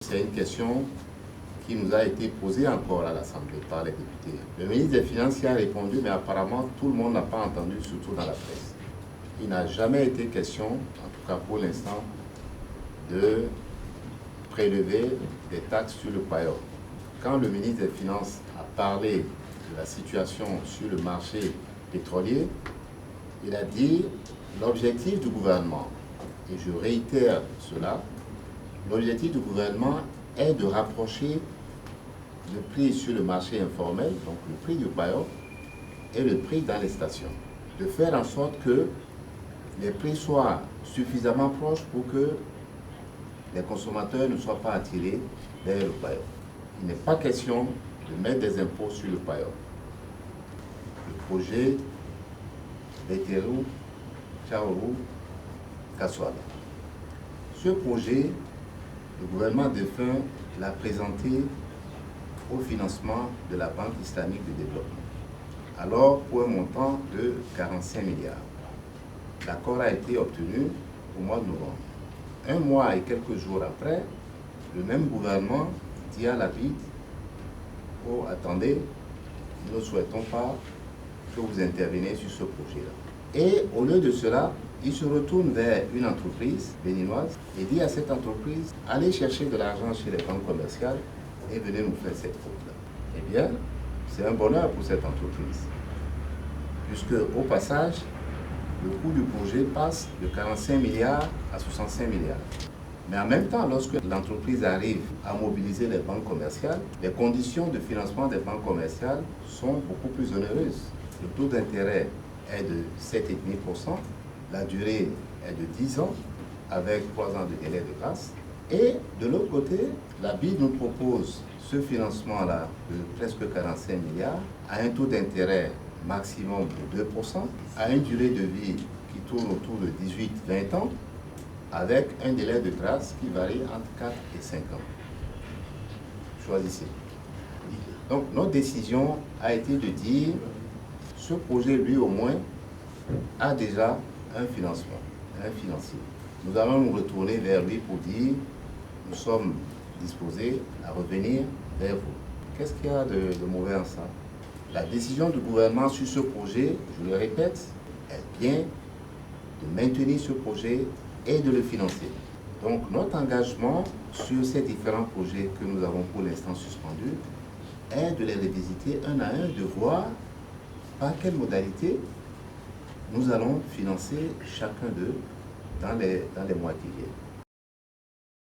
C'est une question qui nous a été posée encore à l'Assemblée par les députés. Le ministre des Finances y a répondu, mais apparemment tout le monde n'a pas entendu, surtout dans la presse. Il n'a jamais été question, en tout cas pour l'instant, de prélever des taxes sur le paillot. Quand le ministre des Finances a parlé de la situation sur le marché pétrolier, il a dit l'objectif du gouvernement, et je réitère cela, l'objectif du gouvernement est de rapprocher le prix sur le marché informel, donc le prix du paillot, et le prix dans les stations. De faire en sorte que les prix soient suffisamment proches pour que les consommateurs ne soient pas attirés vers le paillot. Il n'est pas question de mettre des impôts sur le paillot. Le projet Beteru, Chaoru, Kaswada. Ce projet, le gouvernement défunt l'a présenté au financement de la Banque islamique de développement. Alors, pour un montant de 45 milliards. L'accord a été obtenu au mois de novembre. Un mois et quelques jours après, le même gouvernement dit à la BID, oh, attendez, nous ne souhaitons pas que vous interveniez sur ce projet-là. Et au lieu de cela, il se retourne vers une entreprise béninoise et dit à cette entreprise, allez chercher de l'argent chez les banques commerciales et venez nous faire cette faute-là. Eh bien, c'est un bonheur pour cette entreprise, puisque au passage, le coût du projet passe de 45 milliards à 65 milliards. Mais en même temps, lorsque l'entreprise arrive à mobiliser les banques commerciales, les conditions de financement des banques commerciales sont beaucoup plus onéreuses. Le taux d'intérêt est de 7,5%, la durée est de 10 ans, avec 3 ans de délai de grâce. Et de l'autre côté, la BID nous propose ce financement-là de presque 45 milliards à un taux d'intérêt maximum de 2%, à une durée de vie qui tourne autour de 18-20 ans, avec un délai de grâce qui varie entre 4 et 5 ans. Choisissez. Donc notre décision a été de dire, ce projet, lui au moins, a déjà un financement, un financier. Nous allons nous retourner vers lui pour dire, nous sommes disposés à revenir vers vous. Qu'est-ce qu'il y a de mauvais en ça? La décision du gouvernement sur ce projet, je le répète, est bien de maintenir ce projet et de le financer. Donc notre engagement sur ces différents projets que nous avons pour l'instant suspendus est de les revisiter un à un, de voir par quelle modalité nous allons financer chacun d'eux dans les mois qui viennent.